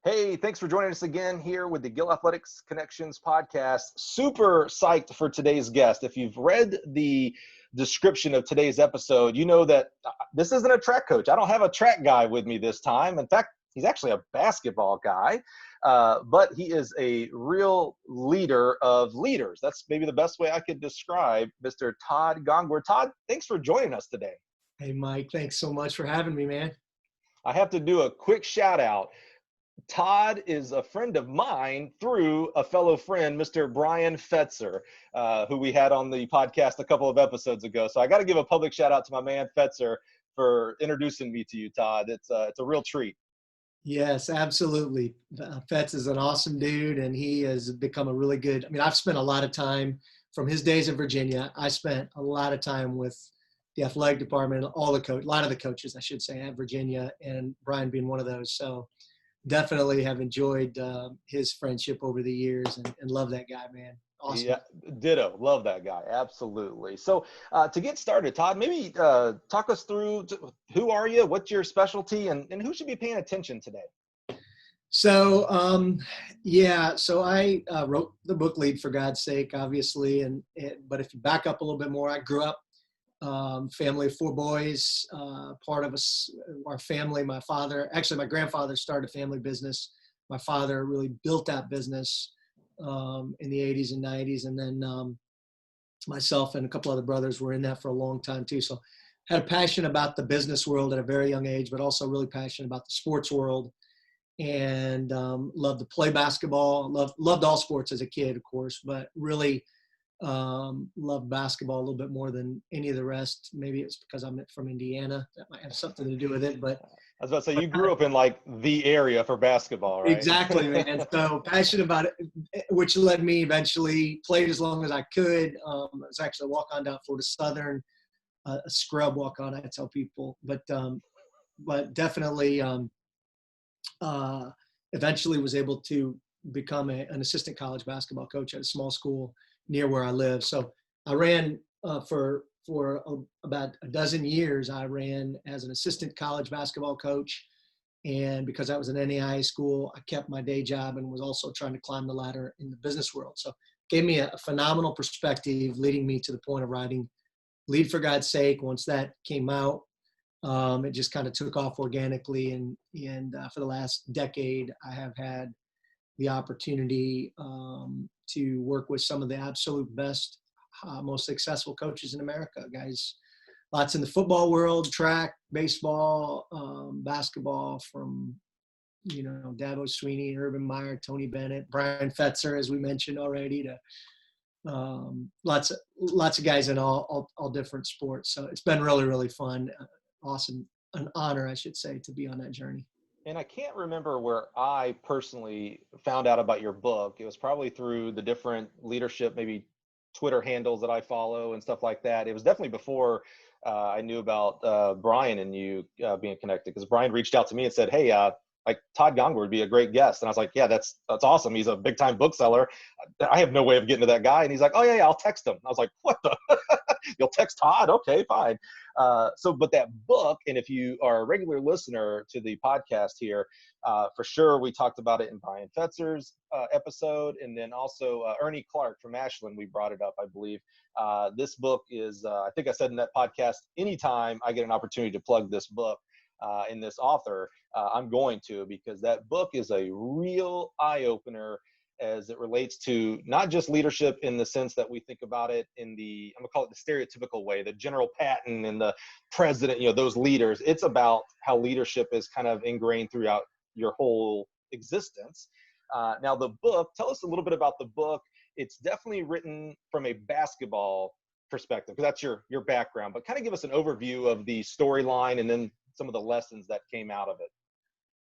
Hey, thanks for joining us again here with the Gill Athletics Connections podcast. Super psyched for today's guest. If you've read the description of today's episode, you know that this isn't a track coach. I don't have a track guy with me this time. In fact, he's actually a basketball guy, but he is a real leader of leaders. That's maybe the best way I could describe Mr. Todd Gongwer. Todd, thanks for joining us today. Hey, Mike, thanks so much for having me, man. I have to do a quick shout out. Todd is a friend of mine through a fellow friend, Mr. Brian Fetzer, who we had on the podcast a couple of episodes ago. So I got to give a public shout out to my man Fetzer for introducing me to you, Todd. It's a real treat. Yes, absolutely. Fetz is an awesome dude, and he has become a really good. I've spent a lot of time from his days in Virginia. I spent a lot of time with the athletic department, a lot of the coaches, I should say, at Virginia, and Brian being one of those. So definitely have enjoyed his friendship over the years and love that guy, man. Awesome. Yeah, ditto. Love that guy. Absolutely. So to get started, Todd, maybe talk us through who are you, what's your specialty, and who should be paying attention today? So, so I wrote the book Lead for God's Sake, obviously. But if you back up a little bit more, I grew up, family of four boys, part of our family. My grandfather started a family business. My father really built that business in the 80s and 90s. And then myself and a couple other brothers were in that for a long time too. So had a passion about the business world at a very young age, but also really passionate about the sports world, and loved to play basketball. Loved all sports as a kid, of course, but really loved basketball a little bit more than any of the rest. Maybe it's because I'm from Indiana. That might have something to do with it. But I was about to say, you grew up in like the area for basketball, right? Exactly, man. So passionate about it, which led me eventually, played as long as I could. I was actually a walk-on down Florida Southern, a scrub walk-on, I tell people. But definitely eventually was able to become an assistant college basketball coach at a small school near where I live. So I ran for about a dozen years. I ran as an assistant college basketball coach. And because I was an NAIA school, I kept my day job and was also trying to climb the ladder in the business world. So gave me a phenomenal perspective, leading me to the point of writing Lead for God's Sake. Once that came out, it just kind of took off organically. And for the last decade, I have had the opportunity to work with some of the absolute best, most successful coaches in America, guys. Lots in the football world, track, baseball, basketball, from, Dabo Sweeney, Urban Meyer, Tony Bennett, Brian Fetzer, as we mentioned already, to lots of guys in all different sports. So it's been really, really fun. Awesome. An honor, I should say, to be on that journey. And I can't remember where I personally found out about your book. It was probably through the different leadership, maybe Twitter handles that I follow and stuff like that. It was definitely before I knew about Brian and you being connected, because Brian reached out to me and said, hey, like Todd Gongwer would be a great guest. And I was like, yeah, that's awesome. He's a big time bookseller. I have no way of getting to that guy. And he's like, oh yeah, I'll text him. I was like, what the, you'll text Todd? Okay, fine. But that book, and if you are a regular listener to the podcast here, for sure, we talked about it in Brian Fetzer's episode. And then also Ernie Clark from Ashland, we brought it up, I believe. This book is, I think I said in that podcast, anytime I get an opportunity to plug this book, in this author, I'm going to, because that book is a real eye-opener as it relates to not just leadership in the sense that we think about it in the, I'm gonna call it the stereotypical way, the General Patton and the president, those leaders. It's about how leadership is kind of ingrained throughout your whole existence. Now the book, tell us a little bit about the book. It's definitely written from a basketball perspective, because that's your background, but kind of give us an overview of the storyline and then some of the lessons that came out of it.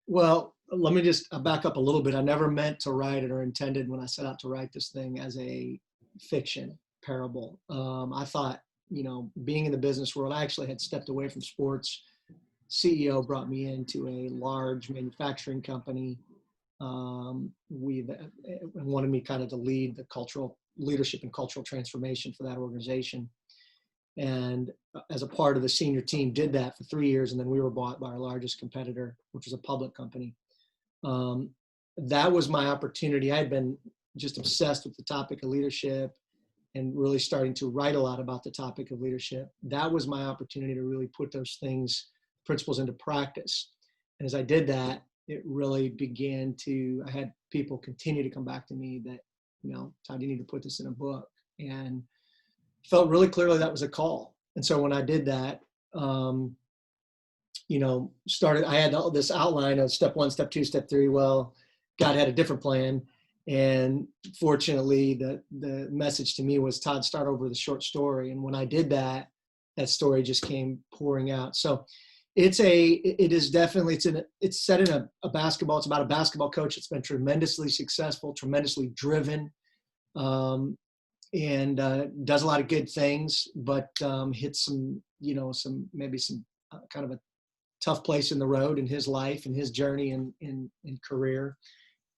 Well, let me just back up a little bit. I never meant to write it, or intended when I set out to write this thing, as a fiction parable. I thought, being in the business world, I actually had stepped away from sports. CEO brought me into a large manufacturing company. We wanted me kind of to lead the cultural leadership and cultural transformation for that organization. And as a part of the senior team, did that for 3 years. And then we were bought by our largest competitor, which was a public company. that was my opportunity. I had been just obsessed with the topic of leadership and really starting to write a lot about the topic of leadership. That was my opportunity to really put those principles into practice. And as I did that, it really began I had people continue to come back to me that, Todd, you need to put this in a book. And felt really clearly that was a call. And so when I did that, I had all this outline of step 1, step 2, step 3. Well, God had a different plan. And fortunately, the message to me was, Todd, start over with a short story. And when I did that, that story just came pouring out. So it's set in a basketball. It's about a basketball coach that's been tremendously successful, tremendously driven, and does a lot of good things, but hits some kind of a tough place in the road in his life and his journey and career.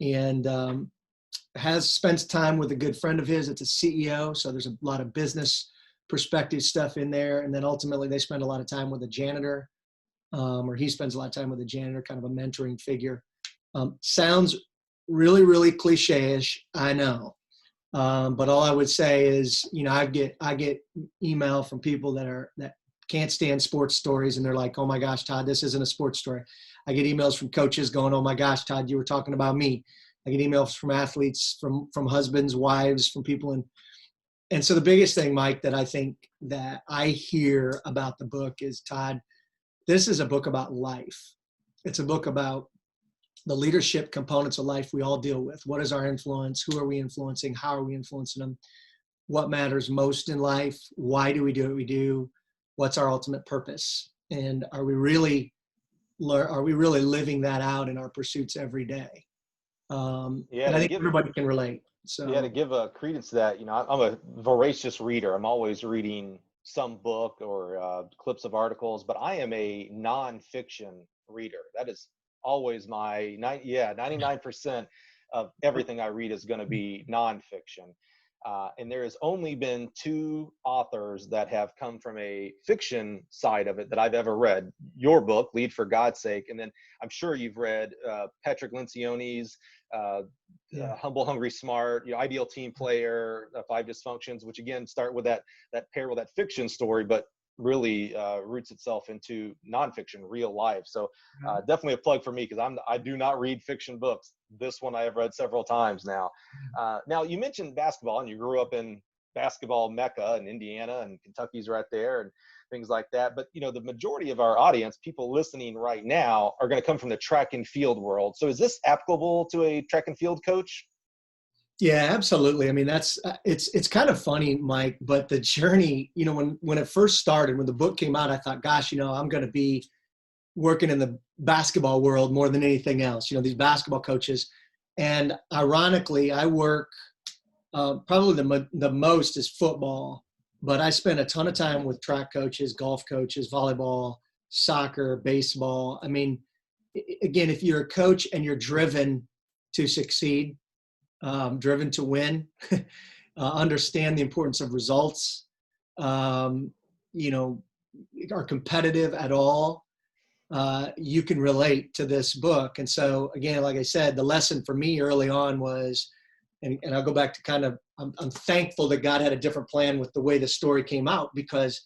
And spends time with a good friend of his. It's a CEO. So there's a lot of business perspective stuff in there. And then ultimately they spend a lot of time with a janitor, or he spends a lot of time with a janitor, kind of a mentoring figure. Sounds really, really cliche-ish, I know. But all I would say is, I get email from people that can't stand sports stories. And they're like, oh my gosh, Todd, this isn't a sports story. I get emails from coaches going, oh my gosh, Todd, you were talking about me. I get emails from athletes, from husbands, wives, from people. And so the biggest thing, Mike, that I think that I hear about the book is, Todd, this is a book about life. It's a book about the leadership components of life we all deal with. What is our influence? Who are we influencing? How are we influencing them? What matters most in life? Why do we do what we do? What's our ultimate purpose? And are we really living that out in our pursuits every day? And I think everybody can relate. So to give a credence to that, I'm a voracious reader. I'm always reading some book or clips of articles, but I am a nonfiction reader. That is always my 99% of everything I read is going to be nonfiction. And there has only been 2 authors that have come from a fiction side of it that I've ever read. Your book, Lead for God's Sake, and then I'm sure you've read Patrick Lencioni's Humble, Hungry, Smart, Ideal Team Player, 5 Dysfunctions, which again start with that pair with that fiction story, but really roots itself into nonfiction, real life. So definitely a plug for me, because I do not read fiction books. This one I have read several times now. Now you mentioned basketball, and you grew up in basketball Mecca in Indiana, and Kentucky's right there and things like that. But the majority of our audience, people listening right now, are going to come from the track and field world. So is this applicable to a track and field coach? Yeah, absolutely. I mean, it's kind of funny, Mike, but the journey, when it first started, when the book came out, I thought, gosh, I'm going to be working in the basketball world more than anything else, these basketball coaches. And ironically, I work probably the most is football, but I spend a ton of time with track coaches, golf coaches, volleyball, soccer, baseball. I mean, again, if you're a coach and you're driven to succeed, driven to win, understand the importance of results, are competitive at all, you can relate to this book. And so again, like I said, the lesson for me early on was, and I'll go back to kind of, I'm thankful that God had a different plan with the way the story came out, because,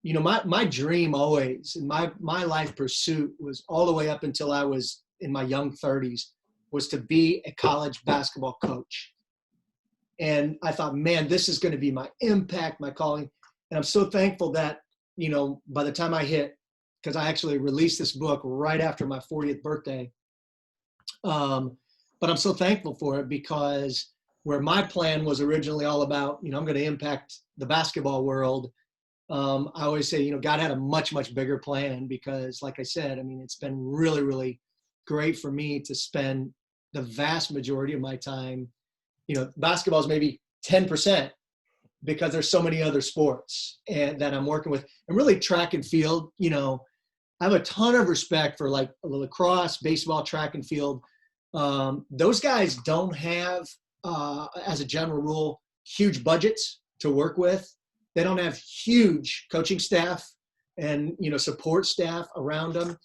my dream always, and my life pursuit was all the way up until I was in my young 30s, was to be a college basketball coach. And I thought, man, this is going to be my impact, my calling. And I'm so thankful that, by the time I hit, because I actually released this book right after my 40th birthday. But I'm so thankful for it, because where my plan was originally all about, I'm going to impact the basketball world. I always say, God had a much, much bigger plan, because like I said, it's been really, really great for me to spend the vast majority of my time, basketball is maybe 10%, because there's so many other sports and that I'm working with, and really track and field, I have a ton of respect for like lacrosse, baseball, track and field. Those guys don't have, as a general rule, huge budgets to work with. They don't have huge coaching staff and, support staff around them,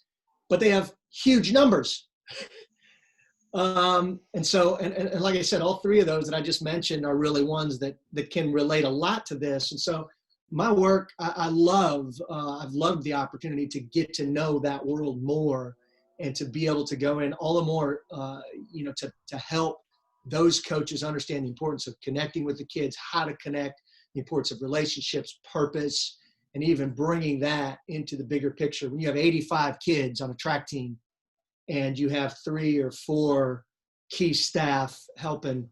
but they have huge numbers. And like I said, all three of those that I just mentioned are really ones that can relate a lot to this. And so my work, I love, I've loved the opportunity to get to know that world more and to be able to go in all the more, to help those coaches understand the importance of connecting with the kids, how to connect, the importance of relationships, purpose, and even bringing that into the bigger picture. When you have 85 kids on a track team and you have 3 or 4 key staff helping,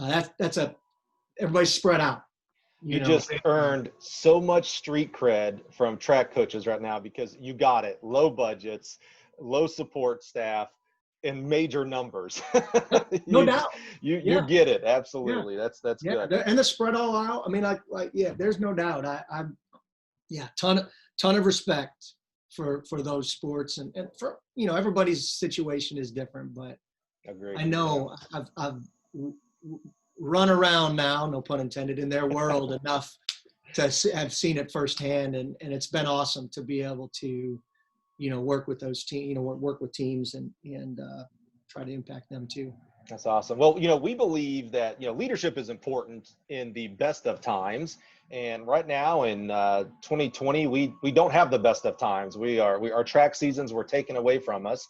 everybody's spread out. You just earned so much street cred from track coaches right now because you got it. Low budgets, low support staff, in major numbers. No doubt. You get it. Absolutely. Yeah. That's good. And the spread all out. I mean, yeah, there's no doubt. Ton of respect for those sports and for, everybody's situation is different, but Agreed. I know I've run around now, no pun intended, in their world enough to have seen it firsthand. And it's been awesome to be able to, work with those teams, work with teams and try to impact them too. That's awesome. Well, we believe that, leadership is important in the best of times. And right now in 2020, we don't have the best of times. Our track seasons were taken away from us.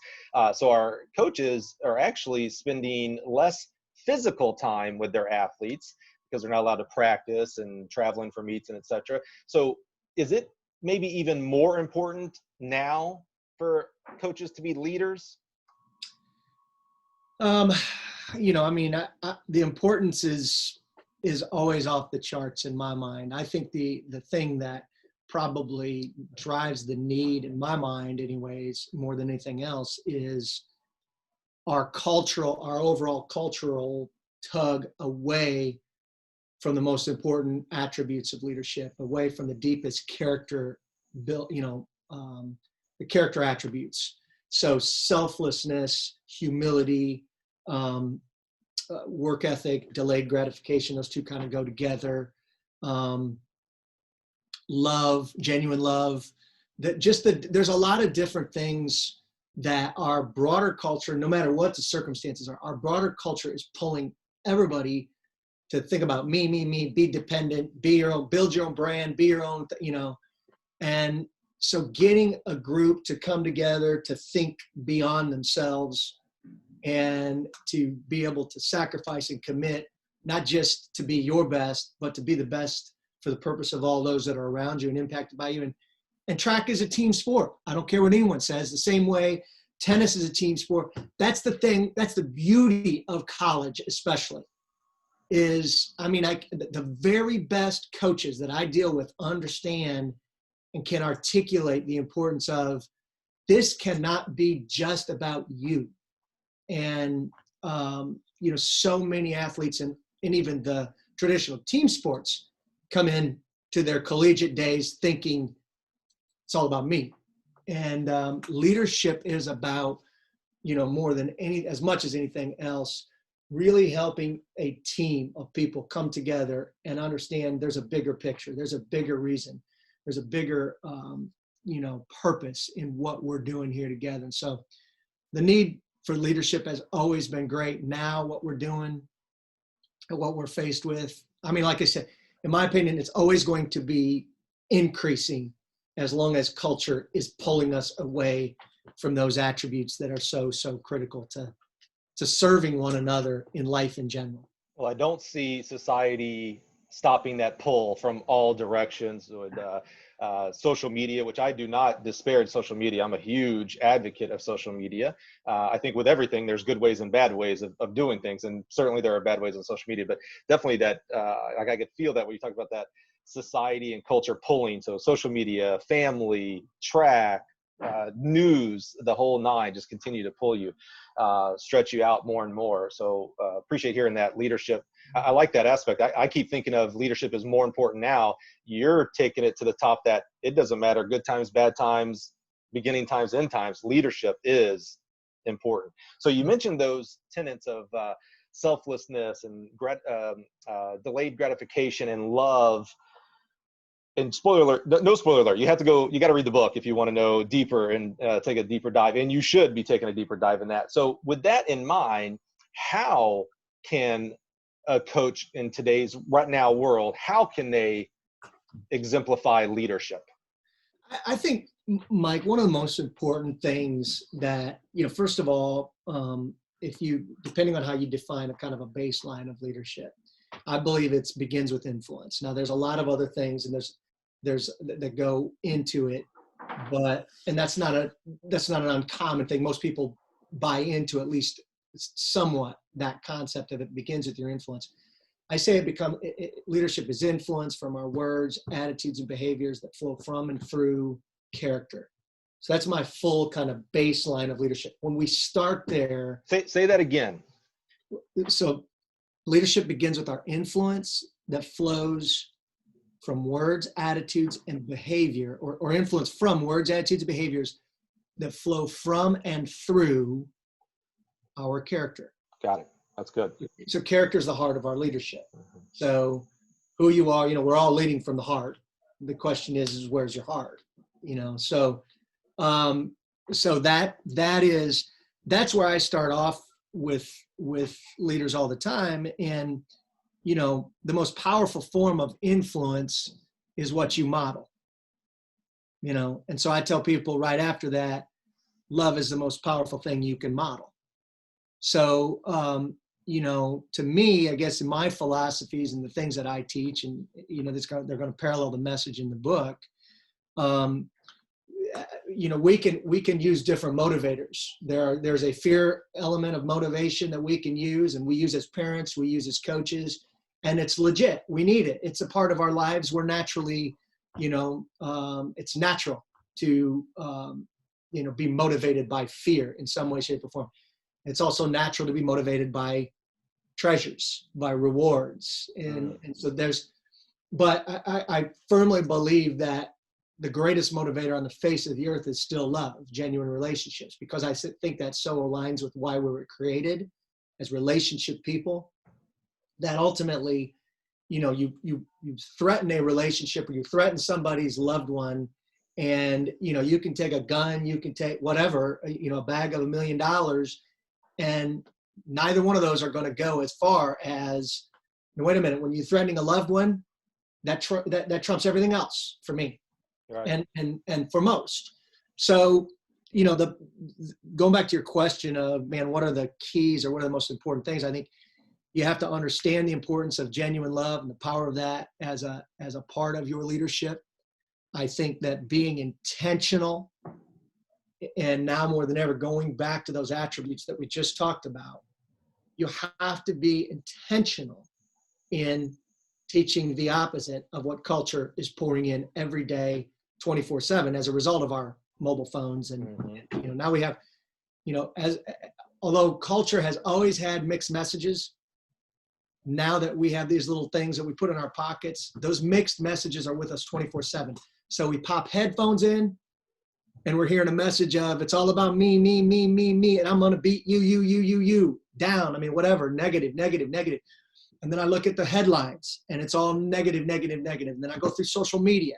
So our coaches are actually spending less physical time with their athletes because they're not allowed to practice and traveling for meets and et cetera. So is it maybe even more important now for coaches to be leaders? The importance is always off the charts in my mind. I think the thing that probably drives the need in my mind anyways, more than anything else, is our overall cultural tug away from the most important attributes of leadership, away from the deepest character built, the character attributes. So selflessness, humility, work ethic, delayed gratification, those two kind of go together. Love, genuine love, there's a lot of different things that our broader culture, no matter what the circumstances are, our broader culture is pulling everybody to think about me, be dependent, be your own, build your own brand, be your own, and so getting a group to come together, to think beyond themselves and to be able to sacrifice and commit, not just to be your best, but to be the best for the purpose of all those that are around you and impacted by you. And track is a team sport. I don't care what anyone says. The same way tennis is a team sport. That's the thing. That's the beauty of college, especially. The very best coaches that I deal with understand and can articulate the importance of this cannot be just about you. And, so many athletes and even the traditional team sports come in to their collegiate days thinking it's all about me. And leadership is about, more than as much as anything else, really helping a team of people come together and understand there's a bigger picture. There's a bigger reason. There's a bigger, purpose in what we're doing here together. And so the need for leadership has always been great. Now what we're doing and what we're faced with, like I said, in my opinion, it's always going to be increasing as long as culture is pulling us away from those attributes that are so, so critical to serving one another in life in general. Well, I don't see society stopping that pull from all directions with social media, which I do not disparage social media. I'm a huge advocate of social media. I think with everything, there's good ways and bad ways of doing things. And certainly there are bad ways on social media, but definitely that, I could feel that when you talk about that society and culture pulling. So social media, family, track, news, the whole nine just continue to pull you, stretch you out more and more. So appreciate hearing that leadership. I like that aspect. I keep thinking of leadership is more important now. You're taking it to the top that it doesn't matter, good times, bad times, beginning times, end times, leadership is important. So you mentioned those tenets of selflessness and delayed gratification and love. and spoiler alert, no spoiler alert, you got to read the book if you want to know deeper and take a deeper dive, and you should be taking a deeper dive in that. So with that in mind, how can a coach in today's right now world, how can they exemplify leadership? I think, Mike, one of the most important things that, first of all, if you, depending on how you define a kind of a baseline of leadership, I believe it begins with influence. Now, there's a lot of other things, and there's that go into it, and that's not an uncommon thing. Most people buy into at least somewhat that concept of it begins with your influence. I say leadership is influence from our words, attitudes, and behaviors that flow from and through character. So that's my full kind of baseline of leadership. When we start there, say that again. So leadership begins with our influence that flows from words, attitudes, and behavior, or influence from words, attitudes, and behaviors that flow from and through our character. Got it. That's good. So character is the heart of our leadership. So who you are, we're all leading from the heart. The question is where's your heart? So that's where I start off with leaders all the time. And, the most powerful form of influence is what you model, and so I tell people right after that, love is the most powerful thing you can model. So, to me, I guess in my philosophies and the things that I teach, and, they're going to parallel the message in the book. We can use different motivators. There's a fear element of motivation that we can use, and we use as parents, we use as coaches, and it's legit. We need it. It's a part of our lives. We're naturally, it's natural to, be motivated by fear in some way, shape, or form. It's also natural to be motivated by treasures, by rewards. And so but I firmly believe that the greatest motivator on the face of the earth is still love, genuine relationships, because I think that so aligns with why we were created as relationship people, that ultimately, you threaten a relationship, or you threaten somebody's loved one, and, you can take a gun, you can take whatever, a bag of $1 million, and neither one of those are going to go as far as, wait a minute, when you're threatening a loved one, that trumps everything else for me. Right. And for most. So, going back to your question of, man, what are the keys, or what are the most important things? I think you have to understand the importance of genuine love and the power of that as a part of your leadership. I think that being intentional, and now more than ever, going back to those attributes that we just talked about, you have to be intentional in teaching the opposite of what culture is pouring in every day, 24/7, as a result of our mobile phones. And, now we have, although culture has always had mixed messages, now that we have these little things that we put in our pockets, those mixed messages are with us 24/7. So we pop headphones in, and we're hearing a message of, it's all about me, me, me, me, me, and I'm going to beat you down. I mean, whatever, negative. And then I look at the headlines, and it's all negative. And then I go through social media,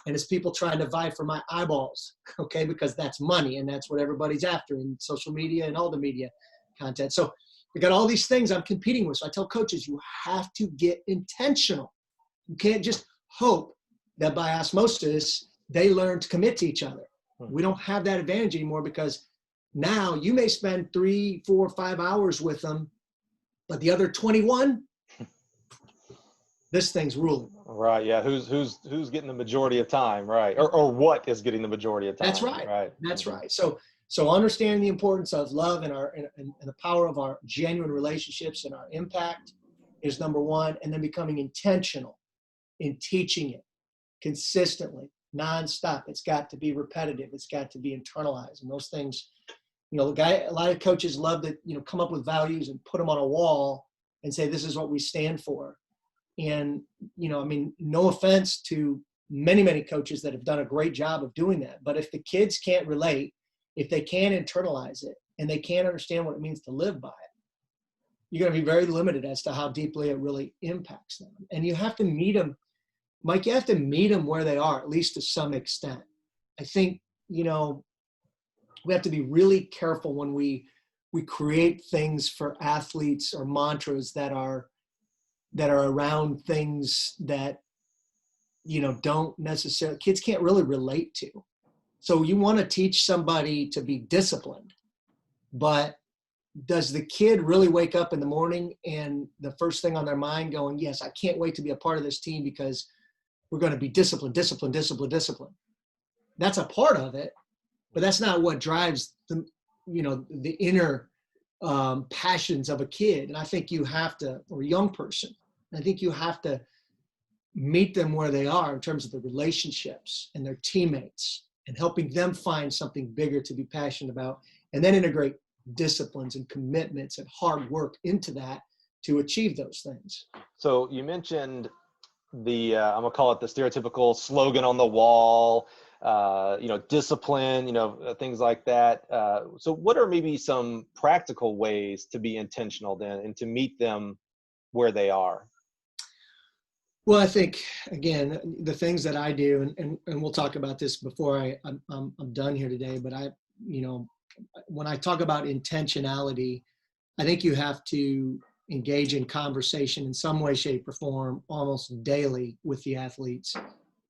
and it's people trying to vie for my eyeballs, okay, because that's money, and that's what everybody's after in social media and all the media content. So we got all these things I'm competing with. So I tell coaches, you have to get intentional. You can't just hope that by osmosis, they learn to commit to each other. We don't have that advantage anymore, because now you may spend 3, 4, 5 hours with them, but the other 21, this thing's ruling. Right. Yeah. Who's getting the majority of time? Right. Or what is getting the majority of time? That's right. Right. That's right. So understanding the importance of love and and the power of our genuine relationships and our impact is number one. And then becoming intentional in teaching it consistently, nonstop. It's got to be repetitive. It's got to be internalized. And those things, a lot of coaches love to, come up with values and put them on a wall and say, this is what we stand for. And, no offense to many, many coaches that have done a great job of doing that. But if the kids can't relate, if they can't internalize it, and they can't understand what it means to live by it, you're going to be very limited as to how deeply it really impacts them. And you have to meet them Mike, you have to meet them where they are, at least to some extent. I think, we have to be really careful when we create things for athletes or mantras that are around things that, don't necessarily, kids can't really relate to. So you want to teach somebody to be disciplined, but does the kid really wake up in the morning and the first thing on their mind going, yes, I can't wait to be a part of this team because we're going to be disciplined, disciplined, disciplined, disciplined. That's a part of it, but that's not what drives the inner passions of a kid. And I think you have to, or a young person, I think you have to meet them where they are in terms of the relationships and their teammates and helping them find something bigger to be passionate about, and then integrate disciplines and commitments and hard work into that to achieve those things. So you mentioned the, I'm gonna call it the stereotypical slogan on the wall, discipline, things like that. So what are maybe some practical ways to be intentional then and to meet them where they are? Well, I think, again, the things that I do, and we'll talk about this before I'm done here today, but when I talk about intentionality, I think you have to engage in conversation in some way, shape, or form almost daily with the athletes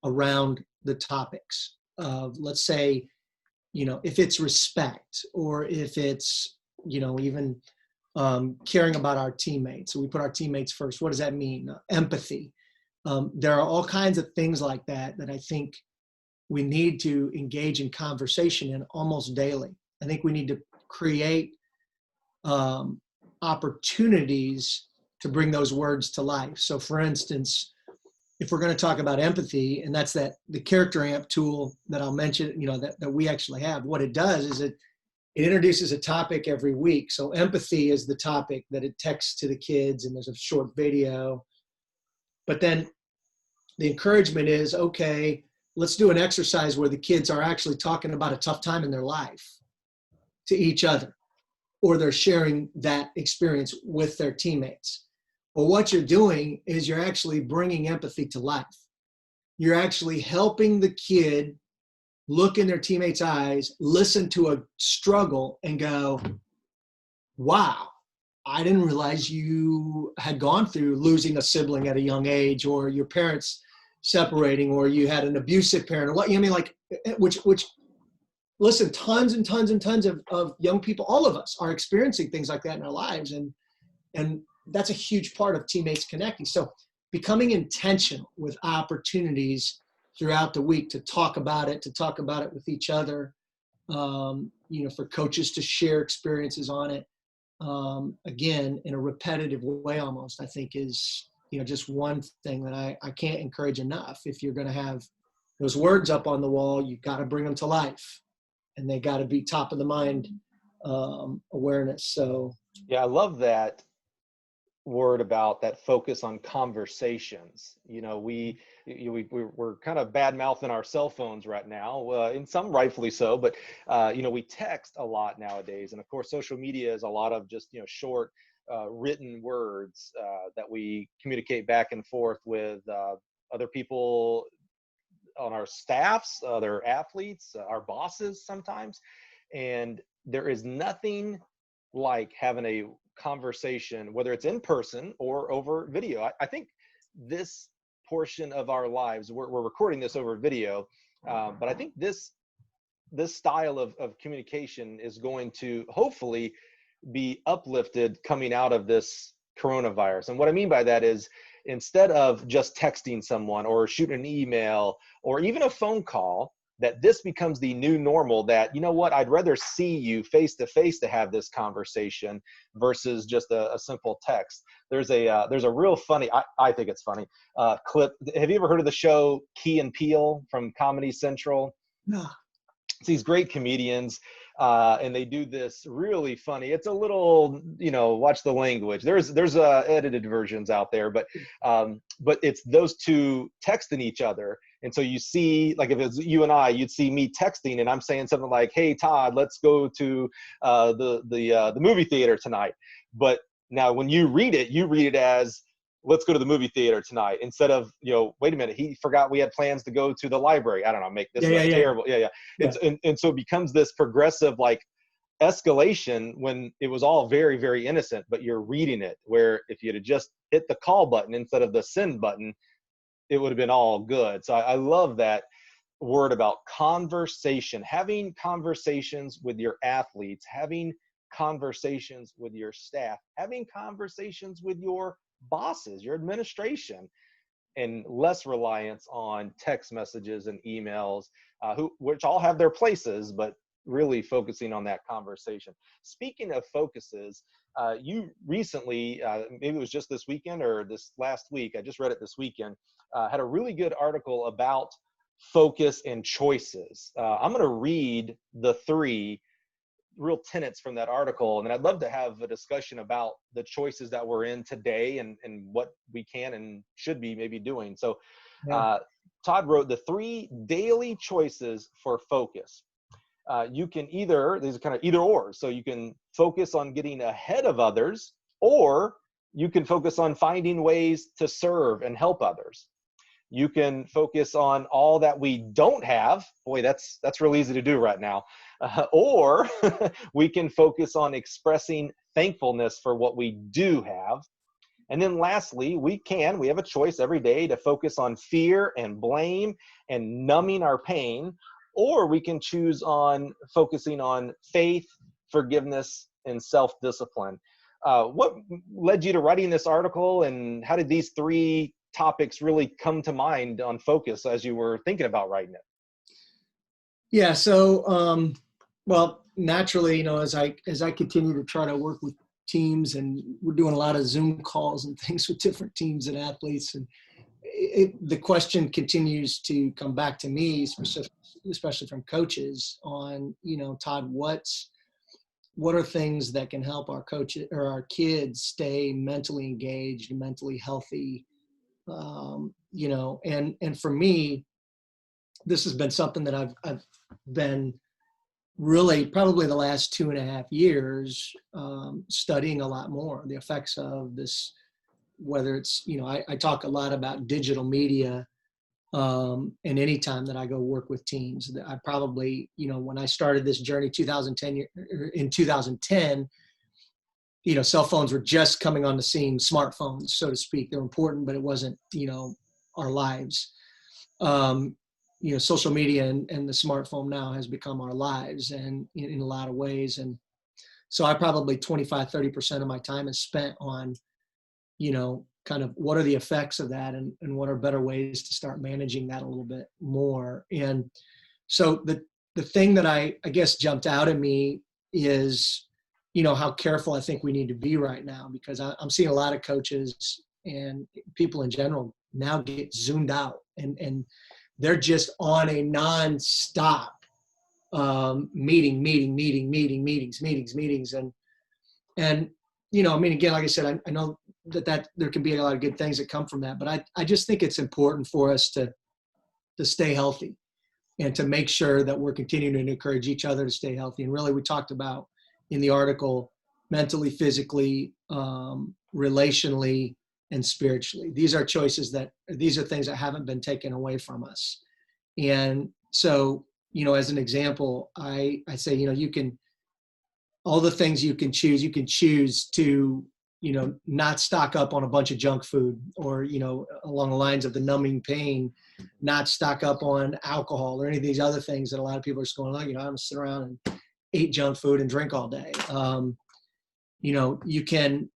around the topics of, let's say, if it's respect, or if it's, even caring about our teammates. So we put our teammates first. What does that mean? Empathy. There are all kinds of things like that I think we need to engage in conversation in almost daily. I think we need to create opportunities to bring those words to life. So for instance, if we're going to talk about empathy, and that's the character amp tool that I'll mention, that we actually have, what it does is it introduces a topic every week. So empathy is the topic that it texts to the kids, and there's a short video. But then the encouragement is, okay, let's do an exercise where the kids are actually talking about a tough time in their life to each other, or they're sharing that experience with their teammates. Well, what you're doing is you're actually bringing empathy to life. You're actually helping the kid look in their teammates' eyes, listen to a struggle, and go, wow, I didn't realize you had gone through losing a sibling at a young age, or your parents separating, or you had an abusive parent, or what, which listen, tons and tons and tons of young people, all of us are experiencing things like that in our lives. And that's a huge part of teammates connecting. So becoming intentional with opportunities throughout the week to talk about it with each other, for coaches to share experiences on it. Again, in a repetitive way almost, I think is, just one thing that I can't encourage enough. If you're going to have those words up on the wall, you've got to bring them to life, and they got to be top of the mind awareness. So yeah, I love that word about that focus on conversations. We're kind of bad mouthing our cell phones right now, and some rightfully so, but we text a lot nowadays, and of course social media is a lot of just short written words that we communicate back and forth with other people on our staffs, other athletes, our bosses sometimes. And there is nothing like having a conversation, whether it's in person or over video. I think this portion of our lives, we're recording this over video, but I think this style of communication is going to hopefully be uplifted coming out of this coronavirus. And what I mean by that is, instead of just texting someone or shooting an email or even a phone call, that this becomes the new normal, that, I'd rather see you face to face to have this conversation versus just a simple text. There's a real funny, I think it's funny, clip. Have you ever heard of the show Key and Peele from Comedy Central? no. It's these great comedians, and they do this really funny. It's a little, watch the language. There's edited versions out there, but it's those two texting each other. And so you see, like if it's you and I, you'd see me texting, and I'm saying something like, "Hey Todd, let's go to the movie theater tonight." But now when you read it as, let's go to the movie theater tonight, instead of, wait a minute, he forgot we had plans to go to the library. I don't know, make this Yeah, yeah, yeah, terrible. Yeah. yeah. And so it becomes this progressive, like, escalation when it was all very, very innocent, but you're reading it, where if you'd have just hit the call button instead of the send button, it would have been all good. So I love that word about conversation, having conversations with your athletes, having conversations with your staff, having conversations with your bosses, your administration, and less reliance on text messages and emails, which all have their places, but really focusing on that conversation. Speaking of focuses, you recently, maybe it was just this weekend or this last week, I just read it this weekend, had a really good article about focus and choices. I'm going to read the 3 real tenets from that article, and then I'd love to have a discussion about the choices that we're in today, and what we can and should be maybe doing. So Yeah. Todd wrote the 3 daily choices for focus. You can these are kind of either or. So you can focus on getting ahead of others, or you can focus on finding ways to serve and help others. You can focus on all that we don't have. Boy, that's real easy to do right now. Or we can focus on expressing thankfulness for what we do have. And then lastly, we have a choice every day to focus on fear and blame and numbing our pain, or we can choose on focusing on faith, forgiveness, and self-discipline. What led you to writing this article, and how did these 3 topics really come to mind on focus as you were thinking about writing it? Yeah. So, well, naturally, as I continue to try to work with teams, and we're doing a lot of Zoom calls and things with different teams and athletes, and the question continues to come back to me, especially from coaches, on, Todd, what are things that can help our coaches or our kids stay mentally engaged, mentally healthy, and for me, this has been something that I've been really probably the last 2.5 years studying a lot more the effects of this, whether it's, I talk a lot about digital media, and anytime that I go work with teams, that I probably, when I started this journey in 2010, cell phones were just coming on the scene, smartphones, so to speak. They're important, but it wasn't, our lives. Social media and the smartphone now has become our lives, and in a lot of ways. And so I probably 25-30% of my time is spent on, kind of what are the effects of that, and what are better ways to start managing that a little bit more. And so the thing that I guess jumped out at me is, how careful I think we need to be right now, because I'm seeing a lot of coaches and people in general now get zoomed out, and they're just on a nonstop meetings. And, I mean, again, like I said, I know that there can be a lot of good things that come from that, but I just think it's important for us to stay healthy, and to make sure that we're continuing to encourage each other to stay healthy. And really, we talked about in the article, mentally, physically, relationally, and spiritually. These are things that haven't been taken away from us. And so, as an example, I say, you can, all the things you can choose to, not stock up on a bunch of junk food, or, along the lines of the numbing pain, not stock up on alcohol or any of these other things that a lot of people are just going, I'm gonna sit around and eat junk food and drink all day. You can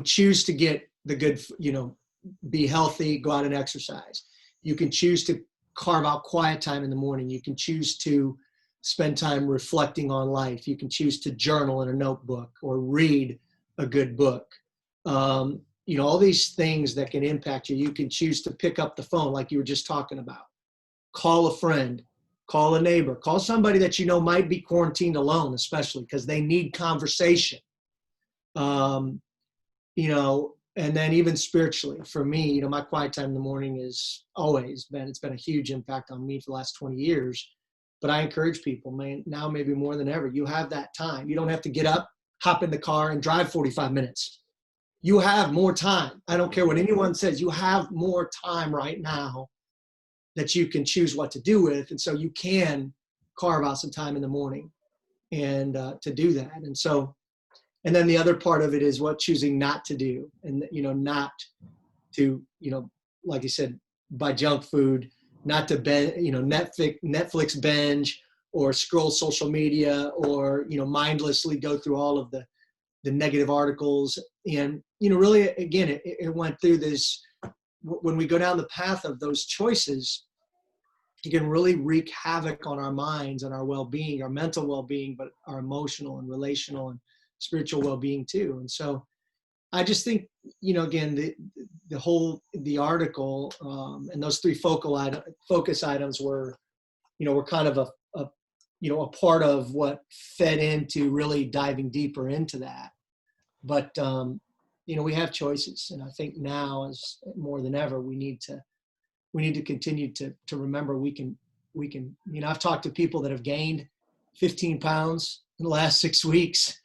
choose to get the good, be healthy, go out and exercise. You can choose to carve out quiet time in the morning. You can choose to spend time reflecting on life. You can choose to journal in a notebook or read a good book. All these things that can impact you. You can choose to pick up the phone, like you were just talking about. Call a friend, call a neighbor, call somebody that might be quarantined alone, especially because they need conversation. And then even spiritually, for me, my quiet time in the morning is it's been a huge impact on me for the last 20 years. But I encourage people, man, now maybe more than ever, you have that time. You don't have to get up hop in the car and drive 45 minutes. You have more time. I don't care what anyone says. You have more time right now that you can choose what to do with. And so you can carve out some time in the morning and to do that. And so, and then the other part of it is what choosing not to do. And, not to, like you said, buy junk food, not to Netflix binge or scroll social media or, mindlessly go through all of the negative articles. And, really, again, it went through this, when we go down the path of those choices, it can really wreak havoc on our minds and our well-being, our mental well-being, but our emotional and relational and spiritual well-being too. And so I just think, again, the article and those three focus items were kind of a part of what fed into really diving deeper into that. But, we have choices. And I think now, as more than ever, we need to continue to remember we can, I've talked to people that have gained 15 pounds in the last 6 weeks.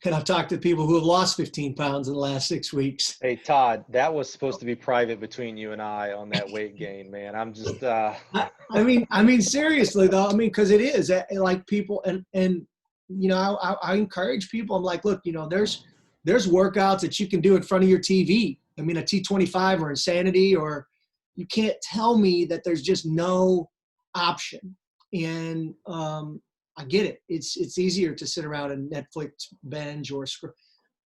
And I've talked to people who have lost 15 pounds in the last 6 weeks. Hey, Todd, that was supposed to be private between you and I on that weight gain, man. I'm just, I mean, seriously though, because it is like people and I encourage people. I'm like, look, there's workouts that you can do in front of your TV. I mean, a T25 or Insanity, or you can't tell me that there's just no option. And I get it. It's easier to sit around and Netflix binge or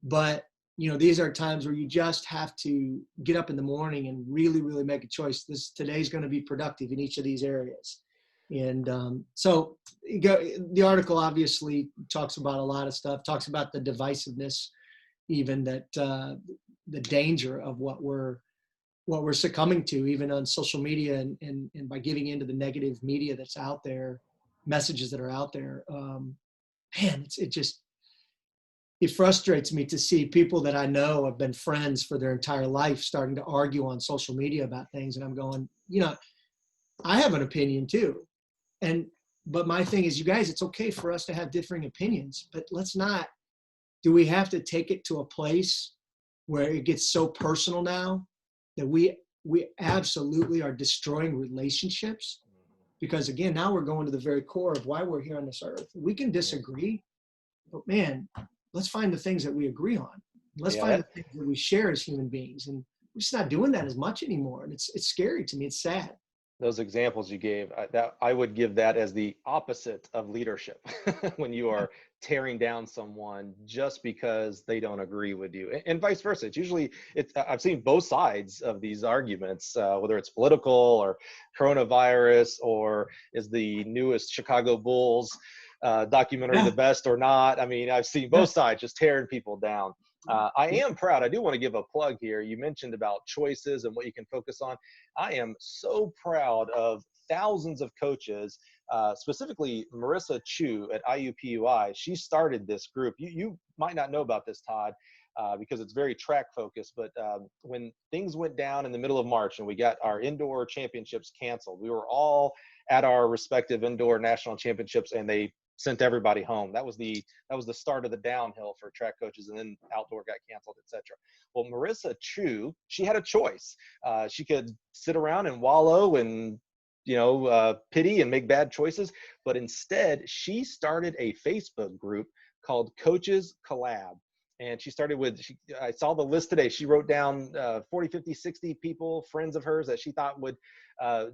but these are times where you just have to get up in the morning and really, really make a choice. Today's going to be productive in each of these areas. And so the article obviously talks about a lot of stuff, talks about the divisiveness, even that the danger of what we're succumbing to, even on social media and by giving into the negative media that's out there, messages that are out there. Man, it frustrates me to see people that I know have been friends for their entire life starting to argue on social media about things. And I'm going, I have an opinion too. But my thing is, you guys, it's okay for us to have differing opinions, but do we have to take it to a place where it gets so personal now that we absolutely are destroying relationships? Because again, now we're going to the very core of why we're here on this earth. We can disagree, but man, let's find the things that we agree on. Let's find the things that we share as human beings. And we're just not doing that as much anymore. And it's scary to me. It's sad. those examples you gave, that I would give that as the opposite of leadership. When you are tearing down someone just because they don't agree with you, and vice versa. I've seen both sides of these arguments, whether it's political or coronavirus, or is the newest Chicago Bulls documentary the best or not. I mean, I've seen both sides just tearing people down. I am proud. I do want to give a plug here. You mentioned about choices and what you can focus on. I am so proud of thousands of coaches, specifically Marissa Chu at IUPUI. She started this group. You might not know about this, Todd, because it's very track focused, but when things went down in the middle of March and we got our indoor championships canceled, we were all at our respective indoor national championships, and they sent everybody home. That was the start of the downhill for track coaches, and then outdoor got canceled, etc. Well, Marissa Chu, she had a choice. She could sit around and wallow and pity and make bad choices, but instead she started a Facebook group called Coaches Collab. And she started I saw the list today. She wrote down 40, 50, 60 people, friends of hers that she thought would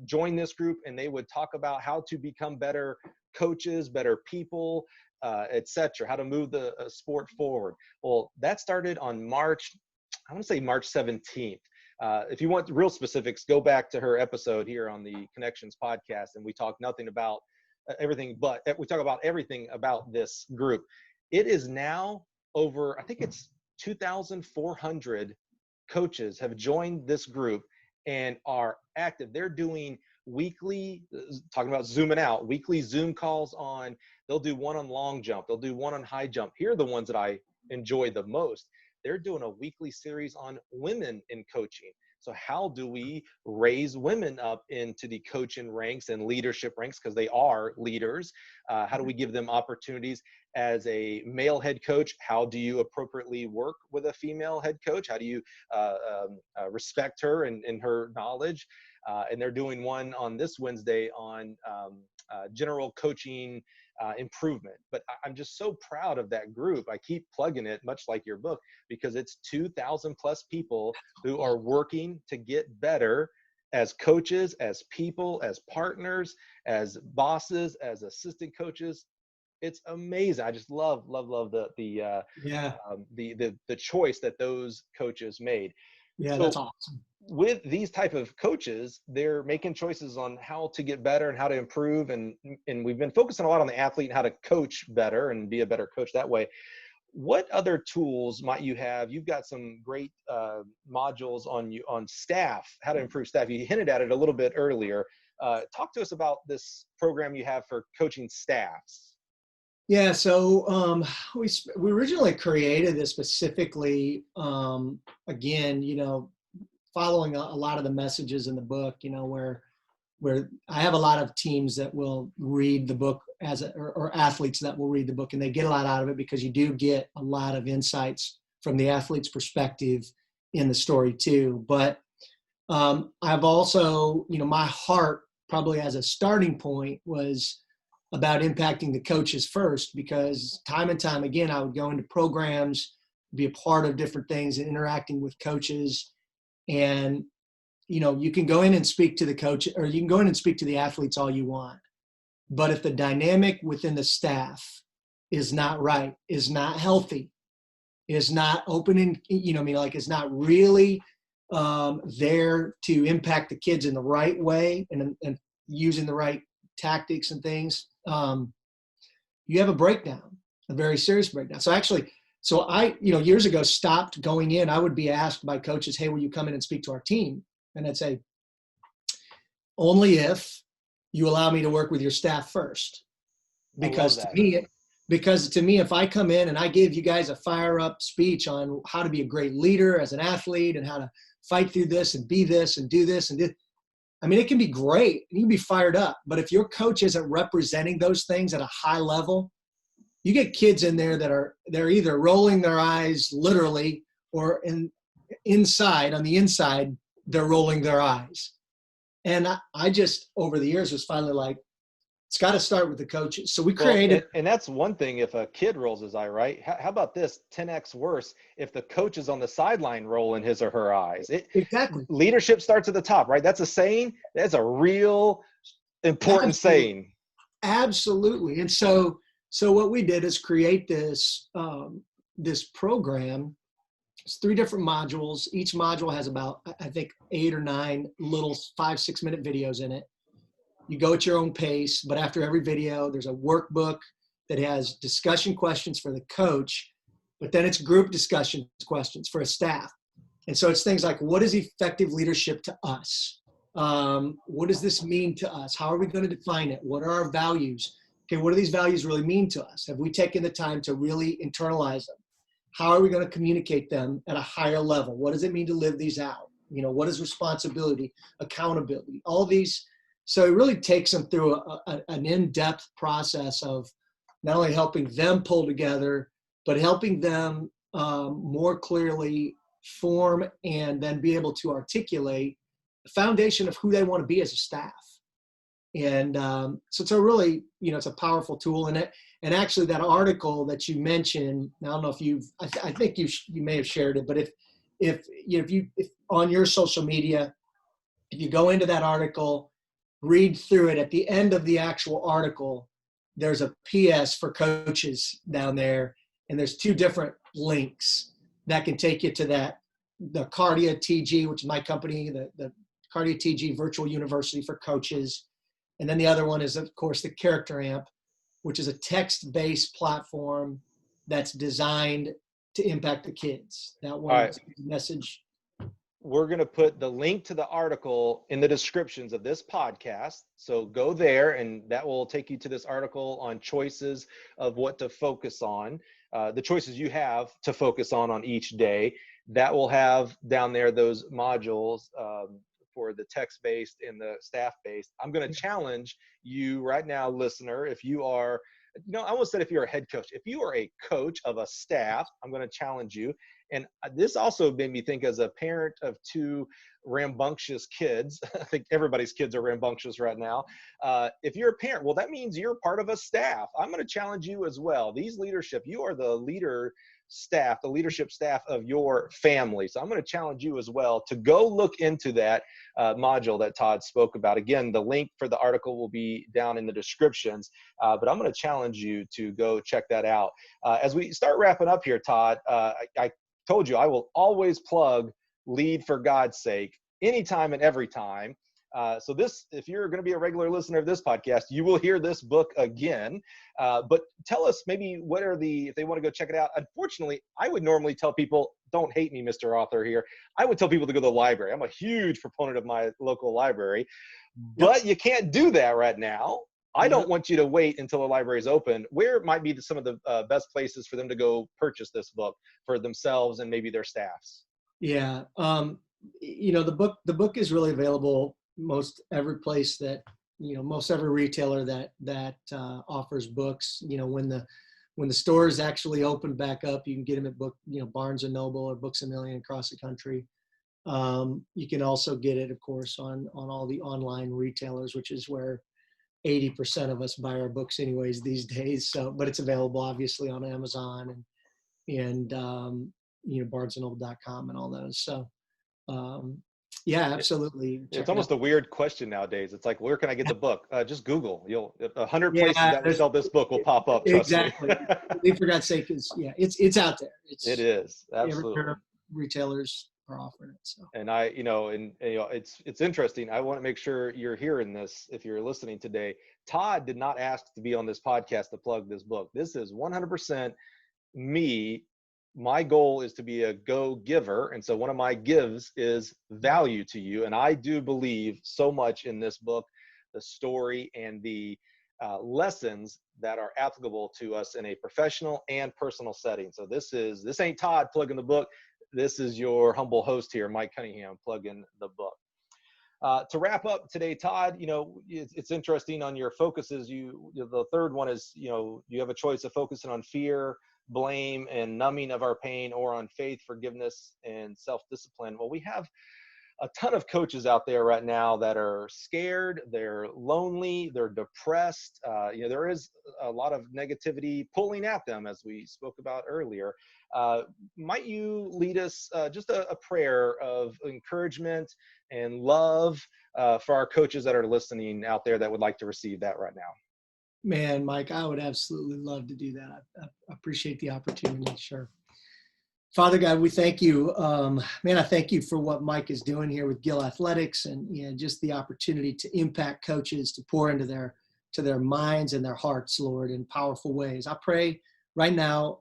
join this group, and they would talk about how to become better coaches, better people, etc., how to move the sport forward. Well, that started on March 17th. If you want real specifics, go back to her episode here on the Connections podcast, and we talk nothing about everything, but we talk about everything about this group. It is now over, I think it's 2,400 coaches have joined this group and are active. They're doing weekly, talking about zooming out, weekly Zoom calls on, they'll do one on long jump, they'll do one on high jump. Here are the ones that I enjoy the most. They're doing a weekly series on women in coaching. So how do we raise women up into the coaching ranks and leadership ranks, because they are leaders? How do we give them opportunities? As a male head coach, how do you appropriately work with a female head coach? How do you respect her and her knowledge? And they're doing one on this Wednesday on general coaching improvement. But I'm just so proud of that group. I keep plugging it, much like your book, because it's 2,000 plus people who are working to get better as coaches, as people, as partners, as bosses, as assistant coaches. It's amazing. I just love the choice that those coaches made. Yeah, So that's awesome. with these type of coaches, they're making choices on how to get better and how to improve. And we've been focusing a lot on the athlete and how to coach better and be a better coach that way. What other tools might you have? You've got some great modules on staff, how to improve staff. You hinted at it a little bit earlier. Talk to us about this program you have for coaching staffs. Yeah, so we originally created this specifically, again, following a lot of the messages in the book, where I have a lot of teams that will read the book or athletes that will read the book, and they get a lot out of it because you do get a lot of insights from the athlete's perspective in the story too. But I've also, my heart probably as a starting point was about impacting the coaches first, because time and time again, I would go into programs, be a part of different things and interacting with coaches. And, you can go in and speak to the coach, or you can go in and speak to the athletes all you want. But if the dynamic within the staff is not right, is not healthy, is not open and, is not really there to impact the kids in the right way and using the right tactics and things, you have a breakdown, a very serious breakdown. So I, years ago stopped going in. I would be asked by coaches, hey, will you come in and speak to our team? And I'd say, only if you allow me to work with your staff first. Because to me, if I come in and I give you guys a fire up speech on how to be a great leader as an athlete and how to fight through this and be this and do this and do, it can be great. You can be fired up. But if your coach isn't representing those things at a high level, you get kids in there they're either rolling their eyes literally, or on the inside, they're rolling their eyes. And I just, over the years, was finally like, it's got to start with the coaches. So we created. And that's one thing if a kid rolls his eye, right? How about this? 10x worse if the coach is on the sideline rolling his or her eyes. Exactly. Leadership starts at the top, right? That's a saying. That's a real important saying. Absolutely. And so what we did is create this program. It's 3 different modules. Each module has about, I think, 8 or 9 little 5-6 minute videos in it. You go at your own pace, but after every video, there's a workbook that has discussion questions for the coach, but then it's group discussion questions for a staff. And so it's things like, what is effective leadership to us? What does this mean to us? How are we going to define it? What are our values? Okay, what do these values really mean to us? Have we taken the time to really internalize them? How are we going to communicate them at a higher level? What does it mean to live these out? What is responsibility, accountability, all these. So it really takes them through an in-depth process of not only helping them pull together, but helping them more clearly form and then be able to articulate the foundation of who they want to be as a staff. And so it's a really, it's a powerful tool in it. And actually that article that you mentioned, I don't know if I think you may have shared it, but if on your social media, if you go into that article, read through it, at the end of the actual article, there's a PS for coaches down there. And there's 2 different links that can take you to the Cardia TG, which is my company, the Cardia TG Virtual University for Coaches. And then the other one is, of course, the Character Amp, which is a text-based platform that's designed to impact the kids. That one is a message. We're going to put the link to the article in the descriptions of this podcast. So go there, and that will take you to this article on choices of what to focus on, the choices you have to focus on each day. that will have down there those modules for the text-based and the staff-based. I'm going to challenge you right now, listener, if you are, I almost said if you're a head coach, if you are a coach of a staff, I'm going to challenge you. And this also made me think, as a parent of two rambunctious kids, I think everybody's kids are rambunctious right now. If you're a parent, well, that means you're part of a staff. I'm going to challenge you as well. These leadership, you are the leadership staff of your family. So I'm going to challenge you as well to go look into that module that Todd spoke about. Again, the link for the article will be down in the descriptions, but I'm going to challenge you to go check that out. As we start wrapping up here, Todd, I told you I will always plug Lead for God's Sake anytime and every time. So this, if you're going to be a regular listener of this podcast, you will hear this book again. But tell us maybe if they want to go check it out. Unfortunately, I would normally tell people, don't hate me, Mr. Author here. I would tell people to go to the library. I'm a huge proponent of my local library, but you can't do that right now. I don't want you to wait until the library is open. Where might be some of the best places for them to go purchase this book for themselves and maybe their staffs? Yeah. The book is really available most every place that, most every retailer that offers books. When the stores actually open back up, you can get them at Barnes and Noble or Books A Million across the country. You can also get it, of course, on all the online retailers, which is where 80% of us buy our books anyways these days. So, but it's available obviously on Amazon and barnesandnoble.com and all those. So, yeah, absolutely. It's almost a weird question nowadays. It's like, where can I get the book? Just Google. 100 places that will sell this book will pop up. Trust exactly. me. Lead for God's Sake it's out there. It is absolutely. Retailers are offering it. So. And it's interesting. I want to make sure you're hearing this. If you're listening today, Todd did not ask to be on this podcast to plug this book. This is 100% me. My goal is to be a go giver. And so one of my gives is value to you. And I do believe so much in this book, the story and the lessons that are applicable to us in a professional and personal setting. So this ain't Todd plugging the book. This is your humble host here, Mike Cunningham, plugging the book. To wrap up today, Todd, it's interesting on your focuses. The third one is, you have a choice of focusing on fear, blame, and numbing of our pain, or on faith, forgiveness, and self-discipline. Well, we have a ton of coaches out there right now that are scared, they're lonely, they're depressed. There is a lot of negativity pulling at them, as we spoke about earlier. Might you lead us just a prayer of encouragement and love for our coaches that are listening out there that would like to receive that right now? Man, Mike, I would absolutely love to do that. I appreciate the opportunity. Sure. Father God, we thank you. I thank you for what Mike is doing here with Gill Athletics, and just the opportunity to impact coaches, to pour into their minds and their hearts, Lord, in powerful ways. I pray right now,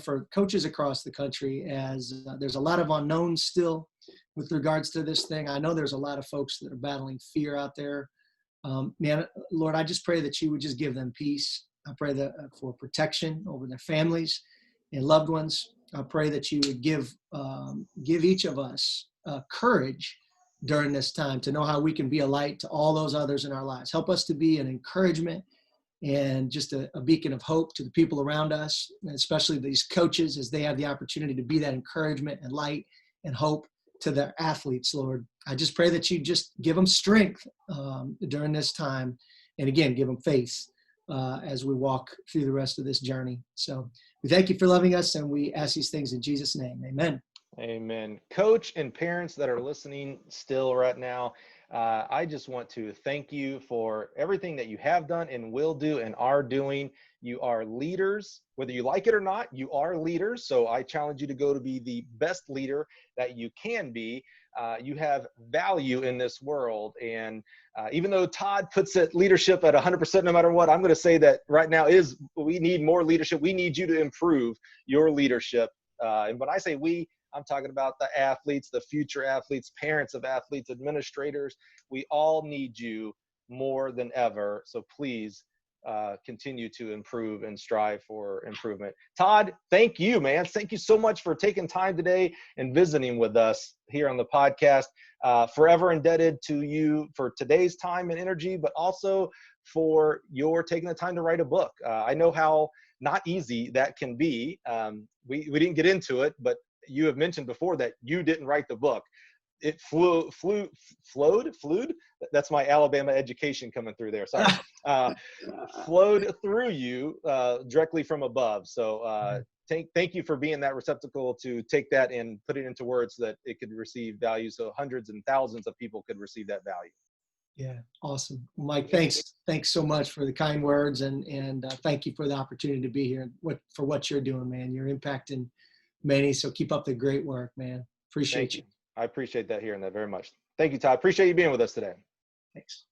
for coaches across the country, as there's a lot of unknowns still with regards to this thing. I know there's a lot of folks that are battling fear out there. Lord, I just pray that you would just give them peace. I pray that for protection over their families and loved ones. I pray that you would give each of us courage during this time to know how we can be a light to all those others in our lives. Help us to be an encouragement and just a beacon of hope to the people around us, and especially these coaches, as they have the opportunity to be that encouragement and light and hope to their athletes, Lord. I just pray that you just give them strength during this time. And again, give them faith as we walk through the rest of this journey. So we thank you for loving us, and we ask these things in Jesus' name. Amen. Amen. Coach and parents that are listening still right now, I just want to thank you for everything that you have done and will do and are doing. You are leaders, whether you like it or not, you are leaders. So I challenge you to go to be the best leader that you can be. You have value in this world. And even though Todd puts it leadership at 100% no matter what, I'm going to say that right now we need more leadership. We need you to improve your leadership. And when I say we, I'm talking about the athletes, the future athletes, parents of athletes, administrators. We all need you more than ever. So please continue to improve and strive for improvement. Todd, thank you, man. Thank you so much for taking time today and visiting with us here on the podcast. Forever indebted to you for today's time and energy, but also for your taking the time to write a book. I know how not easy that can be. We didn't get into it, but you have mentioned before that you didn't write the book. It flowed. That's my Alabama education coming through there. Sorry. Flowed through you directly from above. So thank you for being that receptacle to take that and put it into words so that it could receive value. So hundreds and thousands of people could receive that value. Yeah, awesome. Mike, thanks so much for the kind words, and thank you for the opportunity to be here for what you're doing, man. You're impacting many, so keep up the great work, man. Appreciate you. I appreciate that, hearing that very much. Thank you, Todd. Appreciate you being with us today. Thanks.